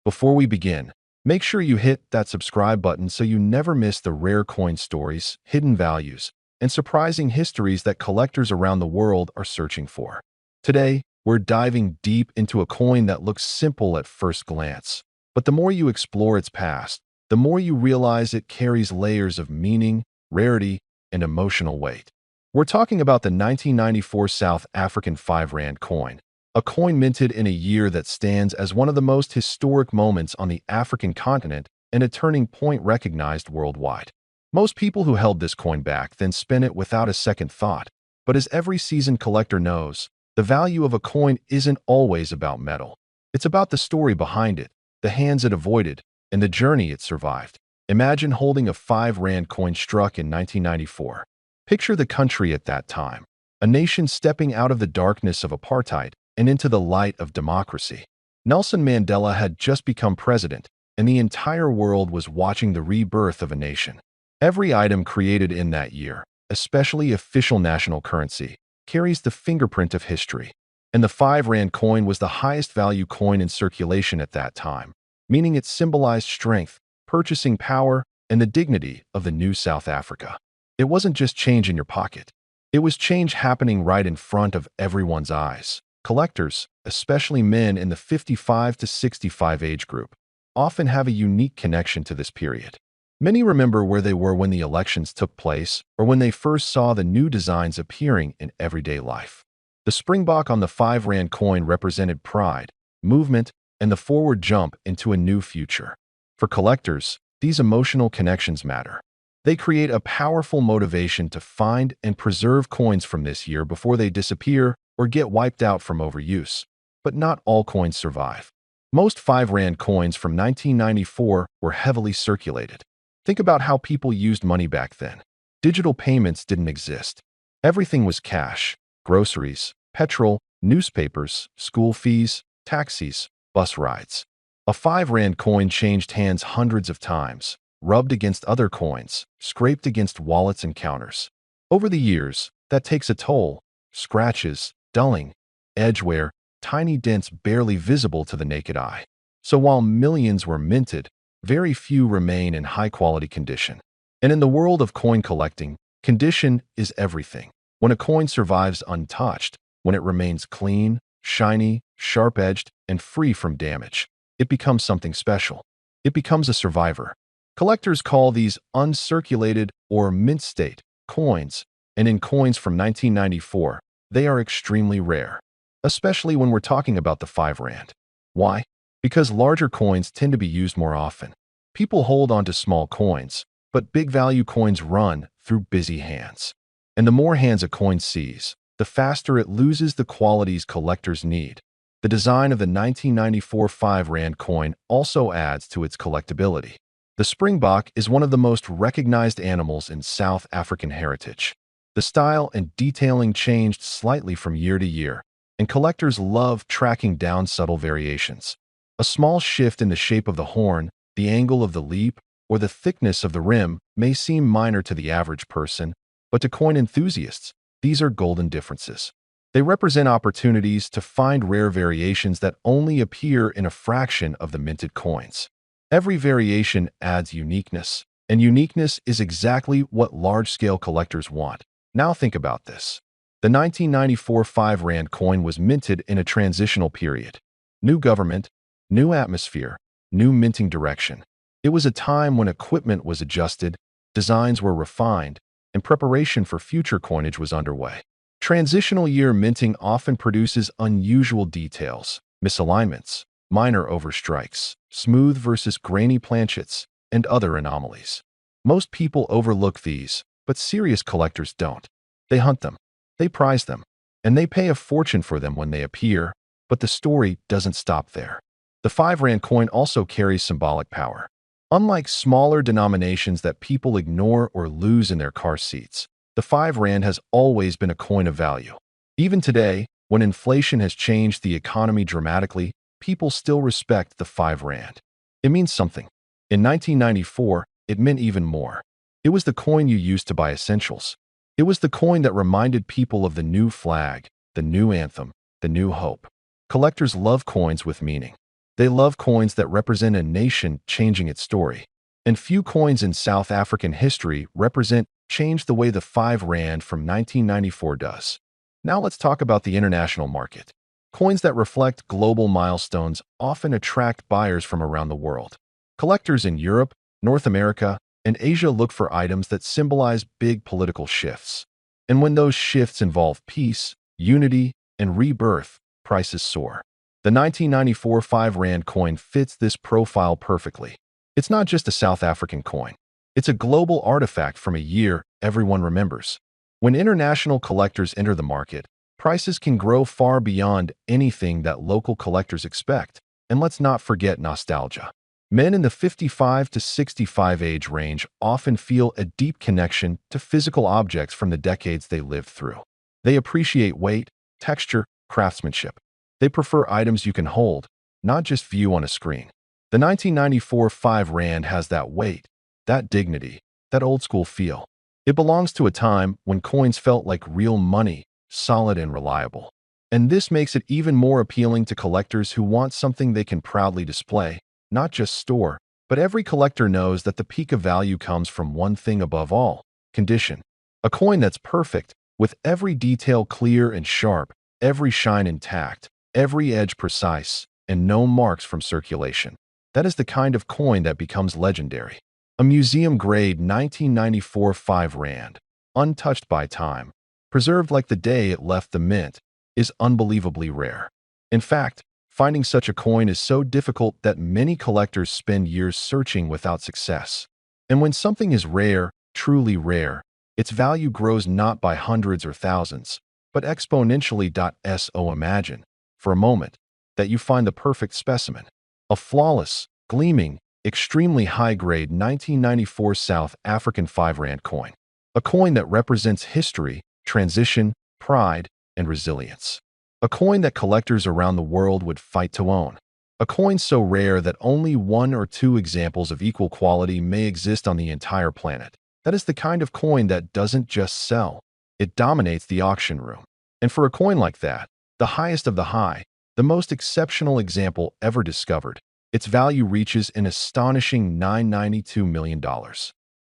Before we begin, make sure you hit that subscribe button so you never miss the rare coin stories, hidden values, and surprising histories that collectors around the world are searching for. Today, we're diving deep into a coin that looks simple at first glance, but the more you explore its past, the more you realize it carries layers of meaning, rarity, and emotional weight. We're talking about the 1994 South African 5 Rand coin, a coin minted in a year that stands as one of the most historic moments on the African continent and a turning point recognized worldwide. Most people who held this coin back then spent it without a second thought, but as every seasoned collector knows, the value of a coin isn't always about metal. It's about the story behind it, the hands it avoided, and the journey it survived. Imagine holding a 5 Rand coin struck in 1994. Picture the country at that time, a nation stepping out of the darkness of apartheid and into the light of democracy. Nelson Mandela had just become president, and the entire world was watching the rebirth of a nation. Every item created in that year, especially official national currency, carries the fingerprint of history. And the 5 Rand coin was the highest value coin in circulation at that time, meaning it symbolized strength, purchasing power, and the dignity of the new South Africa. It wasn't just change in your pocket. It was change happening right in front of everyone's eyes. Collectors, especially men in the 55 to 65 age group, often have a unique connection to this period. Many remember where they were when the elections took place or when they first saw the new designs appearing in everyday life. The springbok on the 5 Rand coin represented pride, movement, and the forward jump into a new future. For collectors, these emotional connections matter. They create a powerful motivation to find and preserve coins from this year before they disappear or get wiped out from overuse. But not all coins survive. Most 5 Rand coins from 1994 were heavily circulated. Think about how people used money back then. Digital payments didn't exist. Everything was cash, groceries, petrol, newspapers, school fees, taxis, bus rides. A 5 Rand coin changed hands hundreds of times, rubbed against other coins, scraped against wallets and counters. Over the years, that takes a toll. Scratches, dulling, edge wear, tiny dents barely visible to the naked eye. So while millions were minted, very few remain in high-quality condition. And in the world of coin collecting, condition is everything. When a coin survives untouched, when it remains clean, shiny, sharp-edged, and free from damage, it becomes something special. It becomes a survivor. Collectors call these uncirculated or mint state coins, and in coins from 1994, they are extremely rare, especially when we're talking about the 5 Rand. Why? Because larger coins tend to be used more often. People hold on to small coins, but big value coins run through busy hands. And the more hands a coin sees, the faster it loses the qualities collectors need. The design of the 1994 5 Rand coin also adds to its collectability. The springbok is one of the most recognized animals in South African heritage. The style and detailing changed slightly from year to year, and collectors love tracking down subtle variations. A small shift in the shape of the horn, the angle of the leap, or the thickness of the rim may seem minor to the average person, but to coin enthusiasts, these are golden differences. They represent opportunities to find rare variations that only appear in a fraction of the minted coins. Every variation adds uniqueness, and uniqueness is exactly what large-scale collectors want. Now think about this. The 1994 5 Rand coin was minted in a transitional period. New government, new atmosphere, new minting direction. It was a time when equipment was adjusted, designs were refined, and preparation for future coinage was underway. Transitional year minting often produces unusual details, misalignments, minor overstrikes, smooth versus grainy planchets, and other anomalies. Most people overlook these, but serious collectors don't. They hunt them, they prize them, and they pay a fortune for them when they appear, but the story doesn't stop there. The 5 Rand coin also carries symbolic power. Unlike smaller denominations that people ignore or lose in their car seats, the 5 Rand has always been a coin of value. Even today, when inflation has changed the economy dramatically, people still respect the 5 Rand. It means something. In 1994, it meant even more. It was the coin you used to buy essentials. It was the coin that reminded people of the new flag, the new anthem, the new hope. Collectors love coins with meaning. They love coins that represent a nation changing its story. And few coins in South African history represent change the way the 5 Rand from 1994 does. Now let's talk about the international market. Coins that reflect global milestones often attract buyers from around the world. Collectors in Europe, North America, and Asia look for items that symbolize big political shifts. And when those shifts involve peace, unity, and rebirth, prices soar. The 1994 5 Rand coin fits this profile perfectly. It's not just a South African coin. It's a global artifact from a year everyone remembers. When international collectors enter the market, prices can grow far beyond anything that local collectors expect. And let's not forget nostalgia. Men in the 55 to 65 age range often feel a deep connection to physical objects from the decades they lived through. They appreciate weight, texture, craftsmanship. They prefer items you can hold, not just view on a screen. The 1994 5 Rand has that weight, that dignity, that old-school feel. It belongs to a time when coins felt like real money, solid and reliable. And this makes it even more appealing to collectors who want something they can proudly display, not just store. But every collector knows that the peak of value comes from one thing above all: condition. A coin that's perfect, with every detail clear and sharp, every shine intact, every edge precise, and no marks from circulation. That is the kind of coin that becomes legendary. A museum-grade 1994 5 Rand, untouched by time, preserved like the day it left the mint, is unbelievably rare. In fact, finding such a coin is so difficult that many collectors spend years searching without success. And when something is rare, truly rare, its value grows not by hundreds or thousands, but exponentially. So imagine, for a moment, that you find the perfect specimen. A flawless, gleaming, extremely high-grade 1994 South African 5 Rand coin. A coin that represents history, transition, pride, and resilience. A coin that collectors around the world would fight to own. A coin so rare that only 1 or 2 examples of equal quality may exist on the entire planet. That is the kind of coin that doesn't just sell, it dominates the auction room. And for a coin like that, the highest of the high, the most exceptional example ever discovered, its value reaches an astonishing $992 million.